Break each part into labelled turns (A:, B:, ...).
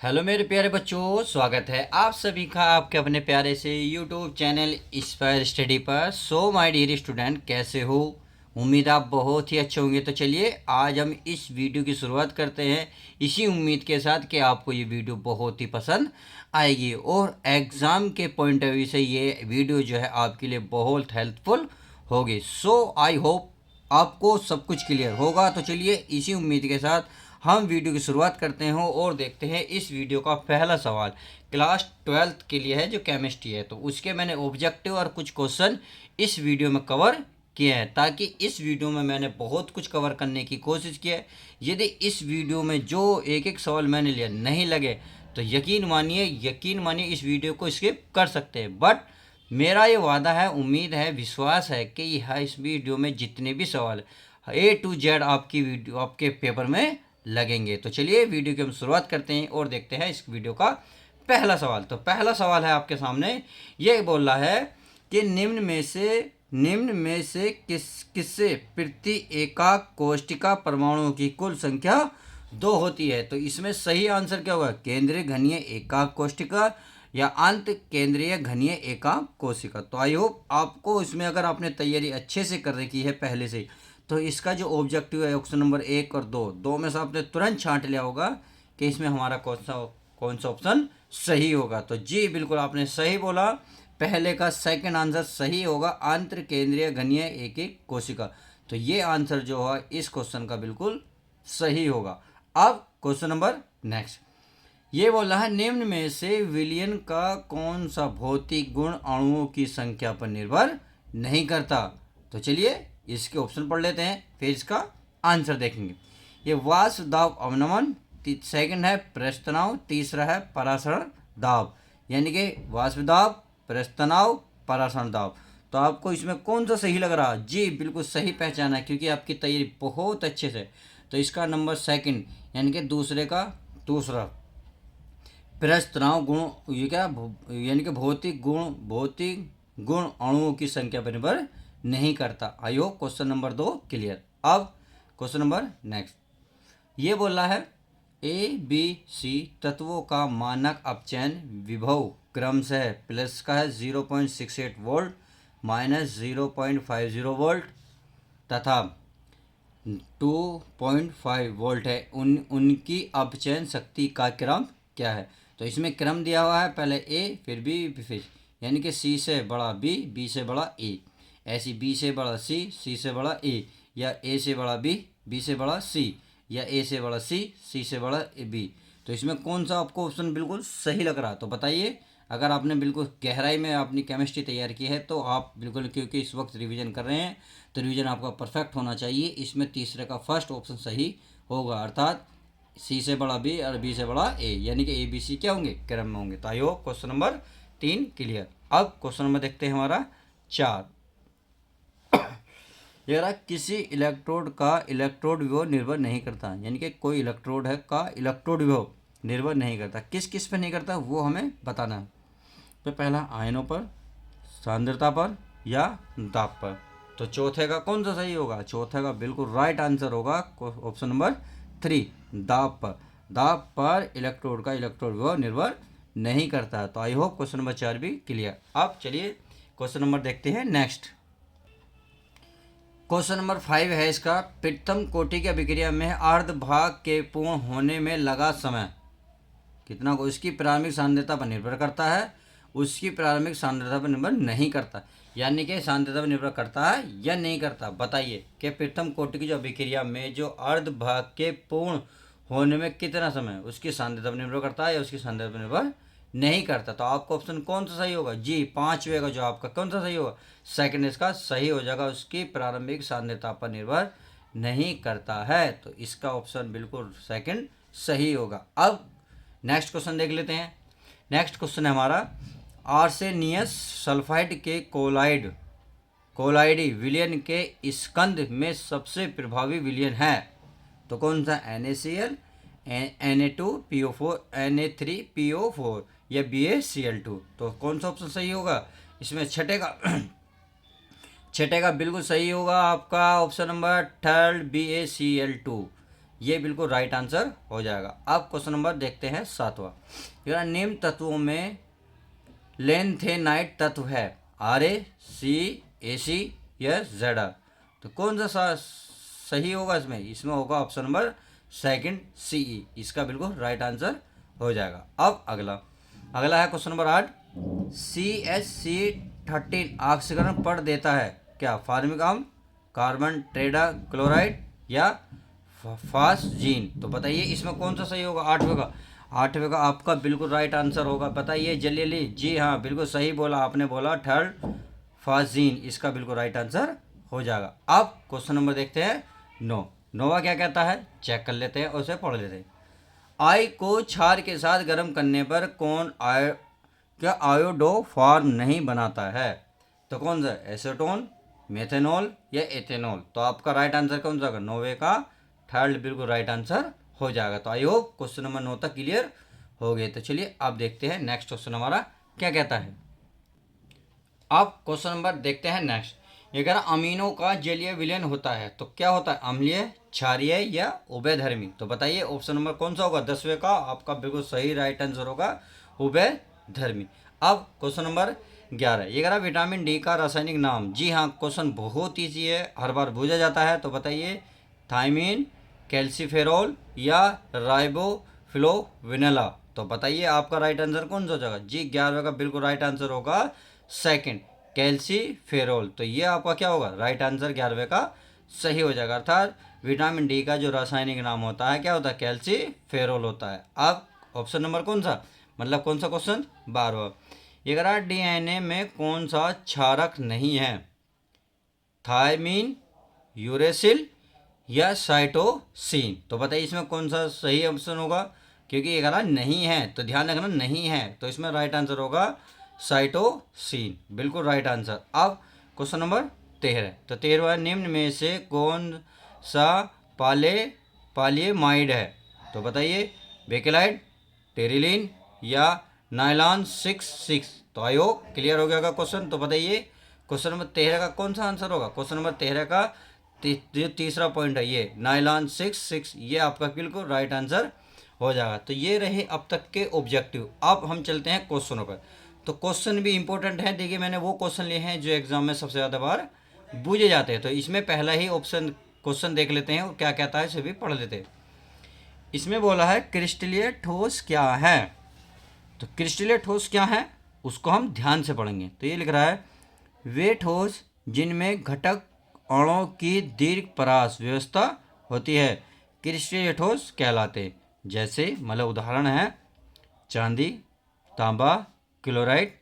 A: Hello मेरे प्यारे बच्चों, स्वागत है आप सभी का आपके अपने प्यारे से यूट्यूब चैनल इंस्पायर स्टडी पर। सो माय डियर स्टूडेंट, कैसे हो? उम्मीद आप बहुत ही अच्छे होंगे। तो चलिए आज हम इस वीडियो की शुरुआत करते हैं इसी उम्मीद के साथ कि आपको ये वीडियो बहुत ही पसंद आएगी और एग्ज़ाम के पॉइंट ऑफ व्यू से ये वीडियो जो है आपके लिए बहुत हेल्पफुल होगी। सो आई होप आपको सब कुछ क्लियर होगा। तो चलिए इसी उम्मीद के साथ हम वीडियो की शुरुआत करते हैं और देखते हैं इस वीडियो का पहला सवाल क्लास 12th के लिए है जो केमिस्ट्री है। तो उसके मैंने ऑब्जेक्टिव और कुछ क्वेश्चन इस वीडियो में कवर किए हैं ताकि इस वीडियो में मैंने बहुत कुछ कवर करने की कोशिश की है। यदि इस वीडियो में जो एक एक सवाल मैंने लिया नहीं लगे तो यकीन मानिए इस वीडियो को स्किप कर सकते हैं। बट मेरा ये वादा है, उम्मीद है, विश्वास है कि यह इस वीडियो में जितने भी सवाल A to Z आपकी वीडियो आपके पेपर में लगेंगे। तो चलिए वीडियो की हम शुरुआत करते हैं और देखते हैं इस वीडियो का पहला सवाल। तो पहला सवाल है आपके सामने, ये बोल रहा है कि निम्न में से किससे प्रति एकाक कोष्टिका परमाणुओं की कुल संख्या 2 होती है। तो इसमें सही आंसर क्या होगा? केंद्रीय घनीय एकाक कोष्टिका या अंत केंद्रीय घनीय एकाक कोशिका। तो आई होप आपको इसमें, अगर आपने तैयारी अच्छे से कर रखी है पहले से, तो इसका जो ऑब्जेक्टिव है ऑप्शन नंबर 1 और 2 में से आपने तुरंत छांट लिया होगा कि इसमें हमारा कौन सा ऑप्शन सही होगा। तो जी बिल्कुल आपने सही बोला, पहले का सेकंड आंसर सही होगा, अंतर केंद्रीय घनीय एक एक कोशिका। तो ये आंसर जो है इस क्वेश्चन का बिल्कुल सही होगा। अब क्वेश्चन नंबर नेक्स्ट, ये बोल रहा है निम्न में से विलयन का कौन सा भौतिक गुण अणुओं की संख्या पर निर्भर नहीं करता। तो चलिए इसके ऑप्शन पढ़ लेते हैं, फिर इसका आंसर देखेंगे। ये वाष्प दाब अवनमन, सेकंड है प्रस्तनाव, तीसरा है परासरण दाब। यानी कि वाष्प दाब, प्रस्तनाव, परासरण दाब। तो आपको इसमें कौन सा सही लग रहा? जी बिल्कुल सही पहचाना है, क्योंकि आपकी तैयारी बहुत अच्छे से। तो इसका नंबर सेकंड यानी कि दूसरे का दूसरा, प्रस्तनाव गुण, ये क्या यानी कि भौतिक गुण अणुओं की संख्या पर निर्भर नहीं करता। I hope question number 2 clear. अब क्वेश्चन नंबर नेक्स्ट, ये बोल रहा है ABC तत्वों का मानक अपचयन विभव क्रमशः प्लस का है 0.68 वोल्ट, -0.50 वोल्ट तथा 2.5 वोल्ट है। उनकी अपचयन शक्ति का क्रम क्या है? तो इसमें क्रम दिया हुआ है, पहले A फिर B फिर, यानी कि C से बड़ा B, B से बड़ा A, ऐसी B से बड़ा C, C से बड़ा A, या A से बड़ा B, B से बड़ा C, या A से बड़ा C, C से बड़ा B। तो इसमें कौन सा आपको ऑप्शन बिल्कुल सही लग रहा? तो बताइए। अगर आपने बिल्कुल गहराई में अपनी केमिस्ट्री तैयार की है तो आप बिल्कुल, क्योंकि इस वक्त रिवीजन कर रहे हैं तो रिवीजन आपका परफेक्ट होना चाहिए। इसमें तीसरे का फर्स्ट ऑप्शन सही होगा, अर्थात C से बड़ा B और B से बड़ा A, यानी कि ABC क्या होंगे? क्रम में होंगे। तो I hope question number 3 clear. अब क्वेश्चन नंबर देखते हैं हमारा 4। ये रहा, किसी इलेक्ट्रोड का इलेक्ट्रोड विभव निर्भर नहीं करता। यानी कि कोई इलेक्ट्रोड है का इलेक्ट्रोड विभव निर्भर नहीं करता। किस किस पर नहीं करता वो हमें बताना है। तो पहला आयनों पर, सांद्रता पर या दाब पर। तो चौथे का कौन सा सही होगा? चौथे का बिल्कुल राइट आंसर होगा ऑप्शन नंबर 3, दाब पर। दाब पर इलेक्ट्रोड का इलेक्ट्रोड विभव निर्भर नहीं करता। तो आई होप क्वेश्चन नंबर 4 भी क्लियर। अब चलिए क्वेश्चन नंबर देखते हैं नेक्स्ट। क्वेश्चन नंबर 5 है इसका, प्रथम कोटि की अभिक्रिया में अर्धभाग के पूर्ण होने में लगा समय कितना को उसकी प्रारंभिक सांद्रता पर निर्भर करता है, उसकी प्रारंभिक सांद्रता पर निर्भर नहीं करता। यानी कि सांद्रता पर निर्भर करता है या नहीं करता? बताइए कि प्रथम कोटि की जो अभिक्रिया में जो अर्धभाग के पूर्ण होने में कितना समय उसकी सांद्रता पर निर्भर करता है या उसकी सांद्रता पर निर्भर नहीं करता। तो आपका ऑप्शन कौन सा सही होगा? जी पांचवे का जो आपका कौन सा सही होगा? सेकंड इसका सही हो जाएगा, उसकी प्रारंभिक सांद्रता पर निर्भर नहीं करता है। तो इसका ऑप्शन बिल्कुल सेकंड सही होगा। अब नेक्स्ट क्वेश्चन देख लेते हैं। नेक्स्ट क्वेश्चन है हमारा, आर्सेनियस सल्फाइड के कोलाइडी विलयन के स्कंद में सबसे प्रभावी विलयन है। तो कौन सा? NaCl, Na2PO4, Na3PO4 या BaCl2। तो कौन सा ऑप्शन सही होगा? इसमें छठे का बिल्कुल सही होगा आपका ऑप्शन नंबर 3 BaCl2। ये बिल्कुल राइट आंसर हो जाएगा। अब क्वेश्चन नंबर देखते हैं 7वां। यार निम्न तत्वों में लेंथेनाइट तत्व है RaC AC या Zr। तो कौन सा सही होगा इसमें? इसमें होगा ऑप्शन नंबर सेकंड CE, इसका बिल्कुल राइट आंसर हो जाएगा। अब अगला है क्वेश्चन नंबर 8। CH13 ऑक्सीकरण पढ़ देता है क्या? फार्मिक अम्ल, कार्बन टेट्राक्लोराइड या फास्जीन। तो बताइए इसमें कौन सा सही होगा? 8वें का आपका बिल्कुल राइट आंसर होगा। बताइए जल्दी जल्दी। जी हाँ, बिल्कुल सही बोला आपने, बोला थर्ड फास्जीन, इसका बिल्कुल राइट आंसर हो जाएगा। अब क्वेश्चन नंबर देखते हैं 9। नोवा क्या कहता है, चेक कर लेते हैं और उसे पढ़ लेते हैं। आई को क्षार के साथ गर्म करने पर क्या आयोडो फॉर्म नहीं बनाता है? तो कौन सा? एसीटोन, मेथेनॉल या एथेनॉल। तो आपका राइट आंसर कौन सा होगा? 9वें का थर्ड बिल्कुल राइट आंसर हो जाएगा। तो आई होप क्वेश्चन नंबर 9 तक क्लियर हो गए। तो चलिए अब देखते हैं नेक्स्ट क्वेश्चन हमारा क्या कहता है। अब क्वेश्चन नंबर देखते हैं नेक्स्ट। अगर अमीनो का जलीय विलयन होता है तो क्या होता है? अम्लीय, क्षारीय या उभयधर्मी। तो बताइए ऑप्शन नंबर कौन सा होगा? 10वें का आपका बिल्कुल सही राइट आंसर होगा उभयधर्मी। अब क्वेश्चन नंबर 11। विटामिन डी का रासायनिक नाम। जी हाँ, क्वेश्चन बहुत ईजी है, हर बार पूछा जाता है। तो बताइए थायमिन, कैल्सीफेरोल या राइबोफ्लोविनोला। तो बताइए आपका राइट आंसर कौन सा हो जाएगा? जी 11वें का बिल्कुल राइट आंसर होगा सेकंड, कैल्सीफेरोल। तो ये आपका क्या होगा? राइट आंसर 11वें का सही हो जाएगा। अर्थात विटामिन डी का जो रासायनिक नाम होता है क्या होता है? कैल्सीफेरोल होता है। अब ऑप्शन नंबर कौन सा, मतलब कौन सा क्वेश्चन? 12वां। DNA में कौन सा क्षारक नहीं है? थायमीन, यूरेसिल या साइटोसिन। तो बताइए इसमें कौन सा सही ऑप्शन होगा? क्योंकि 11 नहीं है, तो ध्यान रखना नहीं है, तो इसमें राइट आंसर होगा साइटोसिन, बिल्कुल राइट आंसर। अब क्वेश्चन नंबर 13। तो 13वां, निम्न में से कौन सा पालियमाइड है? तो बताइए बेकेलाइट, टेरिलिन या नाइलॉन 66। तो आई होप क्लियर हो गया क्वेश्चन। तो बताइए क्वेश्चन नंबर 13 का कौन सा आंसर होगा? क्वेश्चन नंबर 13 का जो तीसरा पॉइंट है ये नाइलॉन 66, ये आपका बिल्कुल राइट आंसर हो जाएगा। तो ये रहे अब तक के ऑब्जेक्टिव। अब हम चलते हैं क्वेश्चनों पर। तो क्वेश्चन भी इंपॉर्टेंट है। देखिए मैंने वो क्वेश्चन लिए हैं जो एग्जाम में सबसे ज़्यादा बार पूछे जाते हैं। तो इसमें पहला ही ऑप्शन क्वेश्चन देख लेते हैं और क्या कहता है इसे भी पढ़ लेते हैं। इसमें बोला है क्रिस्टलीय ठोस क्या है? तो क्रिस्टलीय ठोस क्या है उसको हम ध्यान से पढ़ेंगे। तो ये लिख रहा है वे ठोस जिनमें घटक अणुओं की दीर्घ परास व्यवस्था होती है क्रिस्टलीय ठोस कहलाते। जैसे मतलब उदाहरण है चांदी, तांबा, क्लोराइड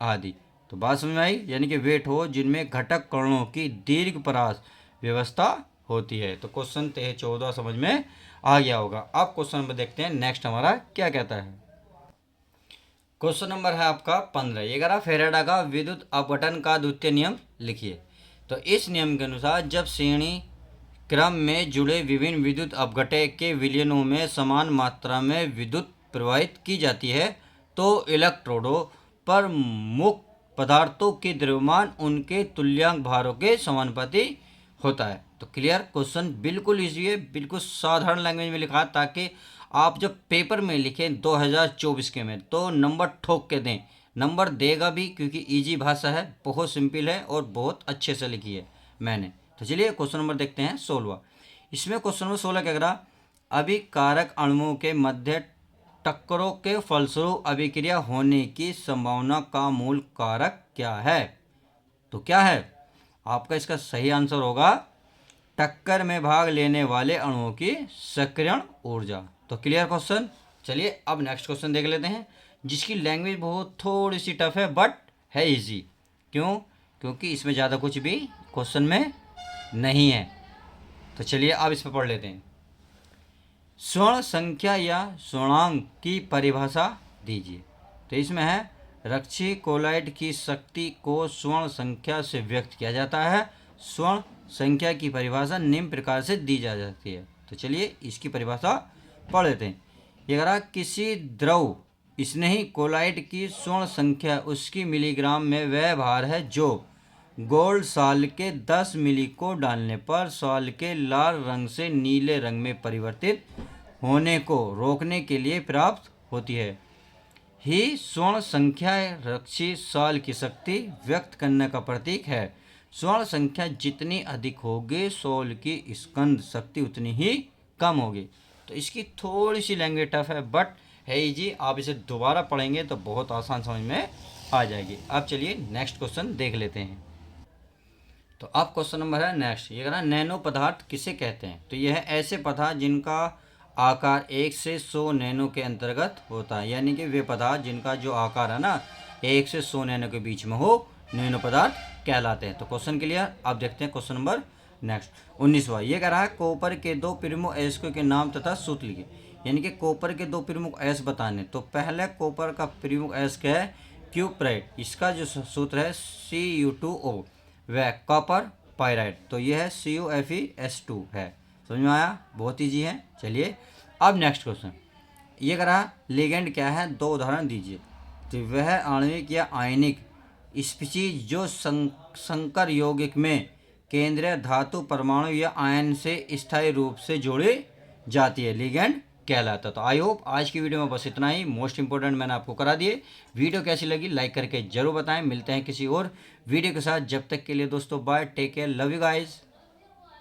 A: आदि। तो बात समझ में आई? यानी कि वे ठोस जिनमें घटक कणों की दीर्घ परास व्यवस्था होती है। तो क्वेश्चन 13-14 समझ में आ गया होगा। अब क्वेश्चन नंबर देखते हैं नेक्स्ट हमारा क्या कहता है। क्वेश्चन नंबर है आपका 15। फेराडा का विद्युत अपघटन का द्वितीय नियम लिखिए। तो इस नियम के अनुसार जब श्रेणी क्रम में जुड़े विभिन्न विद्युत अपघटक के विलयनों में समान मात्रा में विद्युत प्रवाहित की जाती है तो इलेक्ट्रोडों पर मुक्त पदार्थों के द्रव्यमान उनके तुल्यांक भारों के समानुपाती होता है। तो क्लियर, क्वेश्चन बिल्कुल इजी है, बिल्कुल साधारण लैंग्वेज में लिखा है ताकि आप जब पेपर में लिखें 2024 के में तो नंबर ठोक के दें। नंबर देगा भी क्योंकि इजी भाषा है, बहुत सिंपल है और बहुत अच्छे से लिखी है मैंने। तो चलिए क्वेश्चन नंबर देखते हैं 16वां। इसमें क्वेश्चन नंबर 16 क्या करा? अभिकारक अणुओं के मध्य टक्करों के फलस्वरूप अभिक्रिया होने की संभावना का मूल कारक क्या है? तो क्या है आपका इसका सही आंसर होगा टक्कर में भाग लेने वाले अणुओं की सक्रियण ऊर्जा। तो क्लियर क्वेश्चन। चलिए अब नेक्स्ट क्वेश्चन देख लेते हैं जिसकी लैंग्वेज बहुत थोड़ी सी टफ है बट है इजी। क्यों? क्योंकि इसमें ज़्यादा कुछ भी क्वेश्चन में नहीं है। तो चलिए अब इस पर पढ़ लेते हैं। स्वर्ण संख्या या स्वर्णांक की परिभाषा दीजिए। तो इसमें है रक्षी कोलाइड की शक्ति को स्वर्ण संख्या से व्यक्त किया जाता है। स्वर्ण संख्या की परिभाषा निम्न प्रकार से दी जा सकती है। तो चलिए इसकी परिभाषा पढ़ लेते हैं। अगर किसी द्रव स्नेही कोलाइड की स्वर्ण संख्या उसकी मिलीग्राम में वह भार है जो गोल्ड सॉल्ट के 10 मिली को डालने पर सॉल्ट के लाल रंग से नीले रंग में परिवर्तित होने को रोकने के लिए प्राप्त होती है। ही स्वर्ण संख्या रक्षी सॉल्ट की शक्ति व्यक्त करने का प्रतीक है। स्वर्ण संख्या जितनी अधिक होगी सॉल्ट की स्कंद शक्ति उतनी ही कम होगी। तो इसकी थोड़ी सी लैंग्वेज टफ है बट है इजी। आप इसे दोबारा पढ़ेंगे तो बहुत आसान समझ में आ जाएगी। अब चलिए नेक्स्ट क्वेश्चन देख लेते हैं। तो अब क्वेश्चन नंबर है नेक्स्ट, ये कहना नैनो पदार्थ किसे कहते हैं। तो यह है ऐसे पदार्थ जिनका आकार 1 से 100 नैनो के अंतर्गत होता है, यानी कि वे पदार्थ जिनका जो आकार है ना 1 से 100 नैनो के बीच में हो नैनो पदार्थ कहलाते हैं। तो क्वेश्चन क्लियर। अब देखते हैं क्वेश्चन नंबर नेक्स्ट 19वां। ये कह रहा है कॉपर के 2 प्रमुख अयस्कों के नाम तथा सूत्र लिखिए, यानी कि कॉपर के 2 प्रमुख अयस्क बताने। तो पहले कॉपर का प्रमुख अयस्क है क्यूप्राइट, इसका जो सूत्र है Cu2O, वह कॉपर पायराइड। तो यह है CuFeS2 है। समझ में आया, बहुत ईजी है। चलिए अब नेक्स्ट क्वेश्चन, ये कह रहा लिगेंड क्या है, 2 उदाहरण दीजिए। तो वह आणविक या आयनिक स्पीशीज जो संकर यौगिक में केंद्रीय धातु परमाणु या आयन से स्थायी रूप से जोड़ी जाती है, लिगेंड कहलाता। तो आई होप आज की वीडियो में बस इतना ही। मोस्ट इंपॉर्टेंट मैंने आपको करा दिए। वीडियो कैसी लगी लाइक करके जरूर बताएं। मिलते हैं किसी और वीडियो के साथ, जब तक के लिए दोस्तों bye, take care, love you guys.